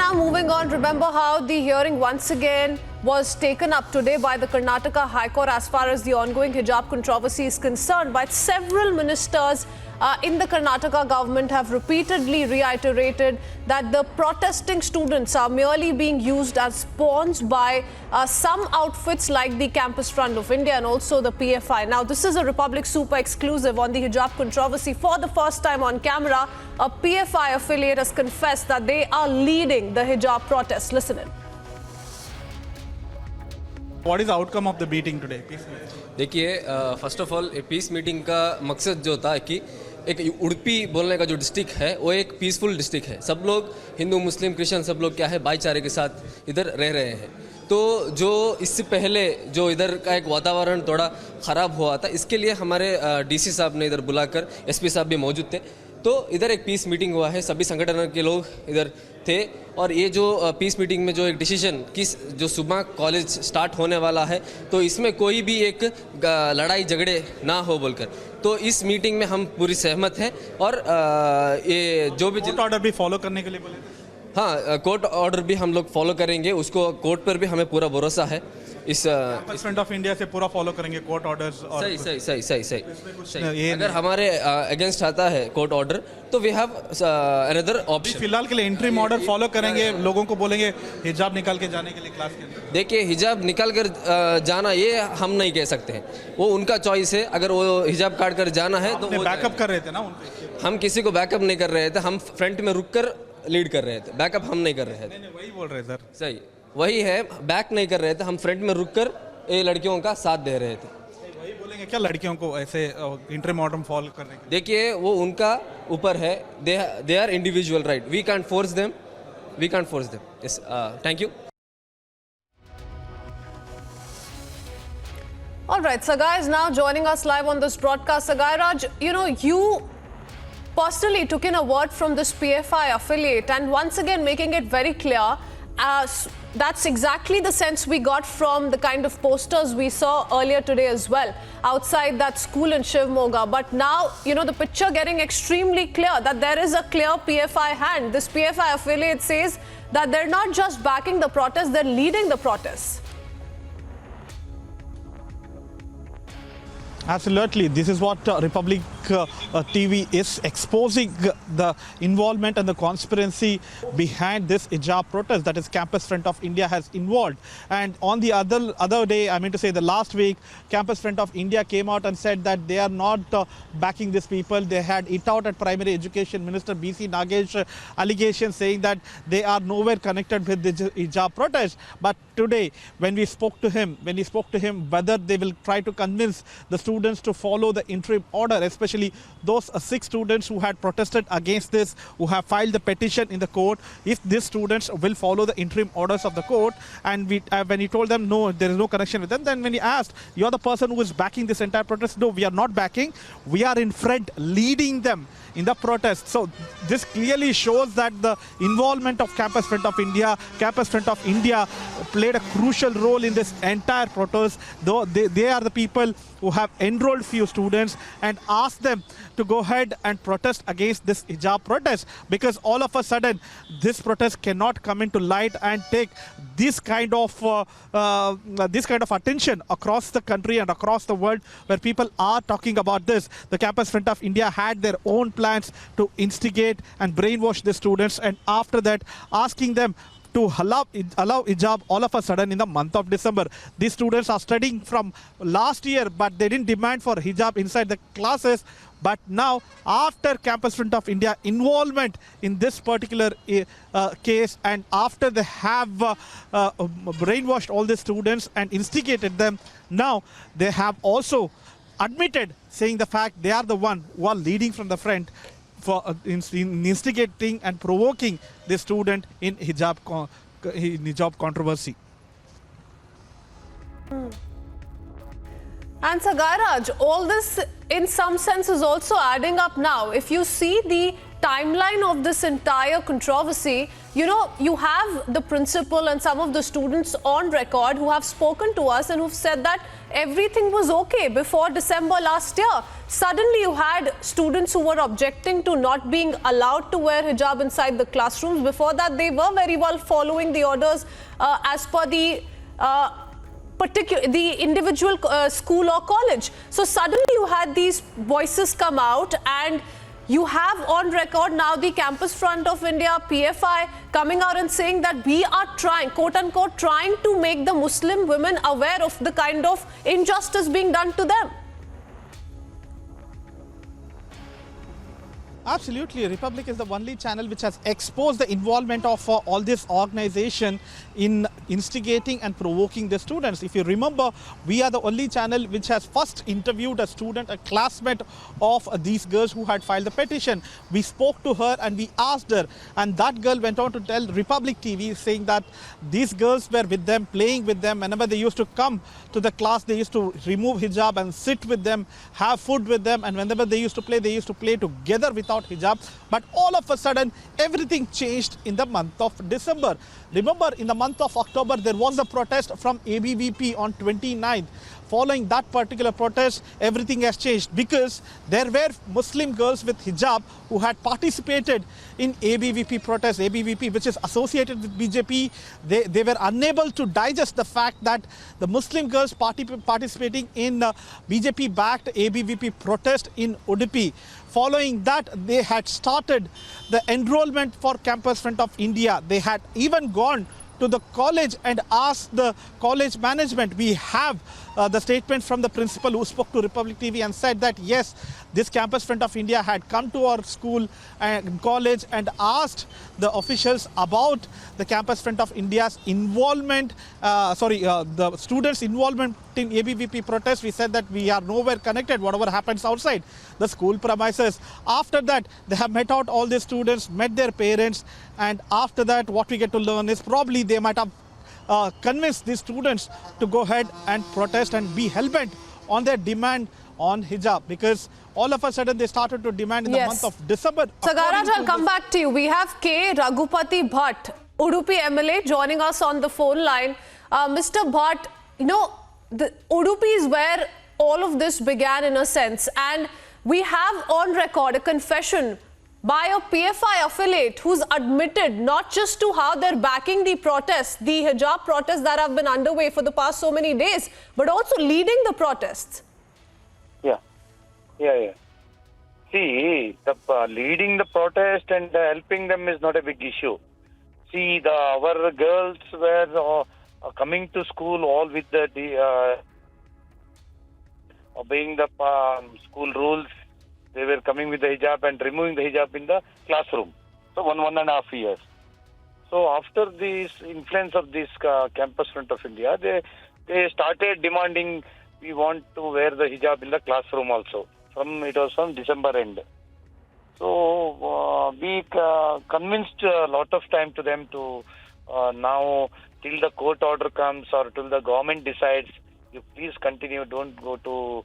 now moving on, remember how the hearing once again was taken up today by the Karnataka High Court as far as the ongoing hijab controversy is concerned. But several ministers in the Karnataka government have repeatedly reiterated that the protesting students are merely being used as pawns by some outfits like the Campus Front of India and also the PFI. Now, this is a Republic Super exclusive on the hijab controversy. For the first time on camera, a PFI affiliate has confessed that they are leading the hijab protest. Listen in. What is the outcome of the meeting today? देखिए, first of all peace meeting का मकसद जो था कि एक उड़पी बोलने का जो डिस्ट्रिक्ट है वो एक पीसफुल डिस्ट्रिक्ट है. सब लोग हिंदू मुस्लिम क्रिश्चियन सब लोग क्या है भाईचारे के साथ इधर रह रहे हैं. तो जो इससे पहले जो इधर का एक वातावरण थोड़ा ख़राब हुआ था, इसके लिए हमारे डीसी साहब ने इधर बुलाकर एसपी साहब भी मौजूद थे. तो इधर एक पीस मीटिंग हुआ है, सभी संगठन के लोग इधर थे. और ये जो पीस मीटिंग में जो एक डिसीजन कि जो सुबह कॉलेज स्टार्ट होने वाला है तो इसमें कोई भी एक लड़ाई झगड़े ना हो बोलकर, तो इस मीटिंग में हम पूरी सहमत हैं. और ये जो भी कोर्ट ऑर्डर भी फॉलो करने के लिए बोले. हाँ, कोर्ट ऑर्डर भी हम लोग फॉलो करेंगे, उसको कोर्ट पर भी हमें पूरा भरोसा है. इस फ्रंट ऑफ इंडिया से पूरा फॉलो करेंगे कोर्ट ऑर्डर्स. और सही. अगर हमारे अगेंस्ट आता है कोर्ट ऑर्डर तो वी हैव अनदर ऑप्शन. फिलहाल के लिए इंटरिम ऑर्डर फॉलो करेंगे, लोगों को बोलेंगे हिजाब निकाल के जाने के लिए क्लास के अंदर. देखिए, हिजाब निकाल कर जाना ये हम नहीं कह सकते हैं, वो उनका चॉइस है. अगर वो हिजाब काट कर जाना है तो बैकअप कर रहे थे ना उनके. हम किसी को बैकअप नहीं कर रहे थे, हम फ्रंट में रुक कर लीड कर रहे थे, बैकअप हम नहीं कर रहे थे. वही बोल रहे सर. सही वही है, बैक नहीं कर रहे थे, हम फ्रंट में रुककर ये लड़कियों का साथ दे रहे थे. वही बोलेंगे क्या लड़कियों को ऐसे इंटरिम ऑर्डर फॉलो करने के? देखिए, वो उनका ऊपर है, they are individual right. We can't force them. Yes, thank you. All right, Sagai is now joining us live on this broadcast. Sagai Raj, you personally took in a word from this PFI affiliate and once again making it very clear. That's exactly the sense we got from the kind of posters we saw earlier today as well outside that school in Shivmoga. But now, the picture getting extremely clear that there is a clear PFI hand. This PFI affiliate says that they're not just backing the protest, they're leading the protest. Absolutely. This is what Republic TV is exposing the involvement and the conspiracy behind this hijab protest that is Campus Front of India has involved. And on the other day, I mean to say the last week, Campus Front of India came out and said that they are not backing these people. They had it out at Primary Education Minister B.C. Nagesh allegations saying that they are nowhere connected with the hijab protest. But today, when he spoke to him whether they will try to convince the students to follow the interim order, especially those 6 students who had protested against this, who have filed the petition in the court, if these students will follow the interim orders of the court. And when he told them no, there is no connection with them, then when he asked, you're the person who is backing this entire protest? No, we are not backing. We are in front leading them in the protest. So this clearly shows that the involvement of Campus Front of India played a crucial role in this entire protest. Though they are the people who have enrolled few students and asked them to go ahead and protest against this hijab protest, because all of a sudden this protest cannot come into light and take this kind of attention across the country and across the world, where people are talking about this. The Campus Front of India had their own plans to instigate and brainwash the students, and after that asking them to allow hijab all of a sudden in the month of December. These students are studying from last year, but they didn't demand for hijab inside the classes. But now, after Campus Front of India involvement in this particular case, and after they have brainwashed all the students and instigated them, now they have also admitted, saying the fact they are the one who are leading from the front for instigating and provoking the student in hijab controversy. And Sagai Raj, all this in some sense is also adding up now. If you see the timeline of this entire controversy, you have the principal and some of the students on record who have spoken to us and who've said that everything was okay before December last year. Suddenly you had students who were objecting to not being allowed to wear hijab inside the classrooms. Before that, they were very well following the orders as per the the individual school or college. So suddenly you had these voices come out, and you have on record now the Campus Front of India, PFI, coming out and saying that we are trying, quote unquote, trying to make the Muslim women aware of the kind of injustice being done to them. Absolutely. Republic is the only channel which has exposed the involvement of all this organization in instigating and provoking the students. If you remember, we are the only channel which has first interviewed a student, a classmate of these girls who had filed the petition. We spoke to her and we asked her, and that girl went on to tell Republic TV, saying that these girls were with them, playing with them. Whenever they used to come to the class, they used to remove hijab and sit with them, have food with them, and whenever they used to play together without hijab. But all of a sudden, everything changed in the month of December. Remember, in the month of October, there was a protest from ABVP on 29th. Following that particular protest, everything has changed, because there were Muslim girls with hijab who had participated in ABVP protest. ABVP, which is associated with BJP, they were unable to digest the fact that the Muslim girls participating in BJP-backed ABVP protest in Udupi. Following that, they had started the enrollment for Campus Front of India. They had even gone to the college and asked the college management. We have the statement from the principal who spoke to Republic TV and said that yes, this Campus Front of India had come to our school and college and asked the officials about the Campus Front of India's involvement, the students' involvement in ABVP protest. We said that we are nowhere connected, whatever happens outside the school premises. After that, they have met out all the students, met their parents, and after that, what we get to learn is probably they might have convinced these students to go ahead and protest and be hell-bent on their demand on hijab, because all of a sudden they started to demand in the month of December. Sagaraj, I'll come back to you. We have K. Raghupati Bhatt, Udupi MLA, joining us on the phone line. Mr. Bhatt, you know, the Udupi is where all of this began in a sense, and we have on record a confession by a PFI affiliate who's admitted not just to how they're backing the protests, the hijab protests that have been underway for the past so many days, but also leading the protests. Yeah. See, leading the protest and helping them is not a big issue. See, our girls were coming to school all with obeying the school rules. They were coming with the hijab and removing the hijab in the classroom. So 1.5 years. So after this influence of this Campus Front of India, they started demanding we want to wear the hijab in the classroom also. It was from December end. So we convinced a lot of time to them to now till the court order comes or till the government decides, you please continue, don't go to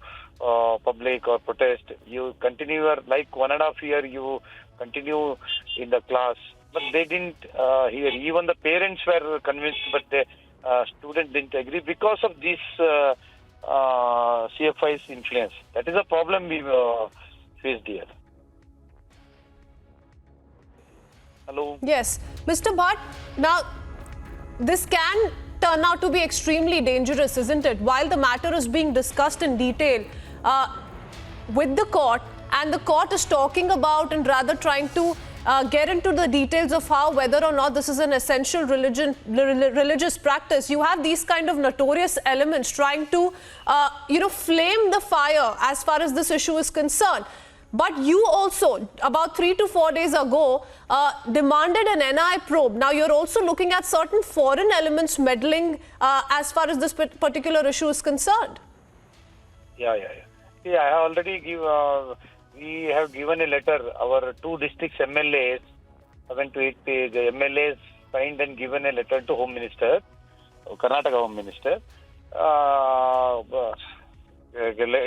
public or protest. You continue like 1.5 year, you continue in the class. But they didn't hear. Even the parents were convinced, but the students didn't agree because of this CFI's influence. That is a problem we faced here. Hello? Yes. Mr. Bhatt, now this can turn out to be extremely dangerous, isn't it? While the matter is being discussed in detail with the court, and the court is talking about and rather trying to get into the details of how, whether or not this is an essential religious practice, you have these kind of notorious elements trying to, flame the fire as far as this issue is concerned. But you also, about 3 to 4 days ago, demanded an NI probe. Now, you're also looking at certain foreign elements meddling as far as this particular issue is concerned. Yeah. I already we have given a letter. Our 2 districts MLAs, 7 to 8 page MLAs signed and given a letter to Home Minister, Karnataka Home Minister.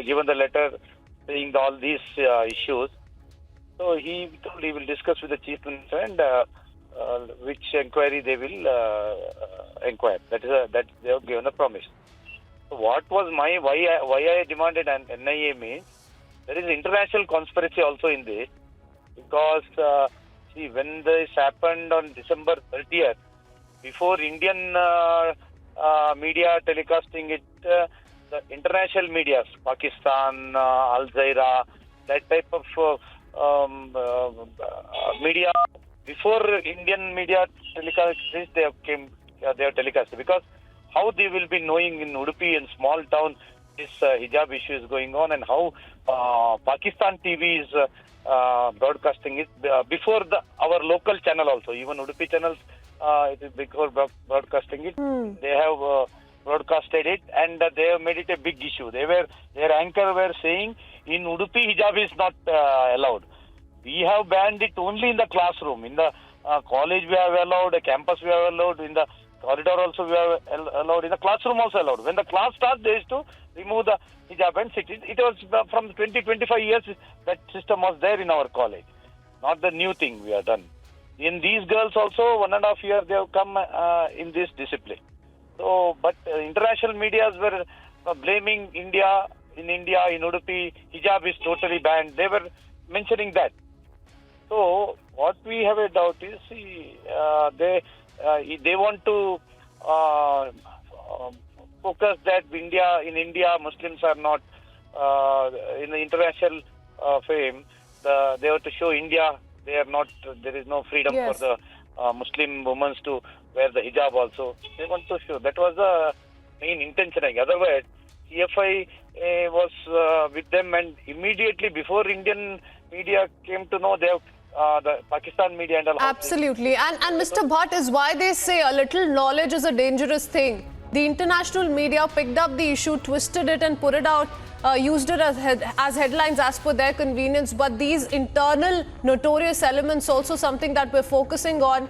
Given the letter saying all these issues. So he told he will discuss with the Chief Minister and which inquiry they will inquire. That they have given a promise. So what was why I demanded an NIA means there is international conspiracy also in this, because see, when this happened on December 30th, before Indian media telecasting it, the international media, Pakistan, Al Jazeera, that type of media, before Indian media telecast this, they have telecasted, because how they will be knowing in Udupi and small town this hijab issue is going on, and how Pakistan TV is broadcasting it before our local channel also, even Udupi channels, it is before broadcasting it, they have broadcasted it, and they have made it a big issue. Their anchor were saying in Udupi hijab is not allowed. We have banned it only in the classroom. In the college we have allowed, the campus we have allowed, in the corridor also we have allowed, in the classroom also allowed. When the class starts, they used to remove the hijab and sit. It was from 20-25 years that system was there in our college. Not the new thing we have done. In these girls also, 1.5 years they have come in this discipline. So, but international medias were blaming India, in Udupi, hijab is totally banned. They were mentioning that. So, what we have a doubt is, see, they want to focus that in India, Muslims are not in the international fame. They have to show India they are not. There is no freedom for the Muslim women to wear the hijab also. They want to show. That was the main intention. Otherwise, CFI was with them, and immediately before Indian media came to know, they have the Pakistan media and all. Absolutely. And Mr. Bhatt, is why they say a little knowledge is a dangerous thing. The international media picked up the issue, twisted it and put it out, used it as headlines as per their convenience. But these internal notorious elements also something that we're focusing on.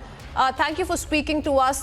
Thank you for speaking to us.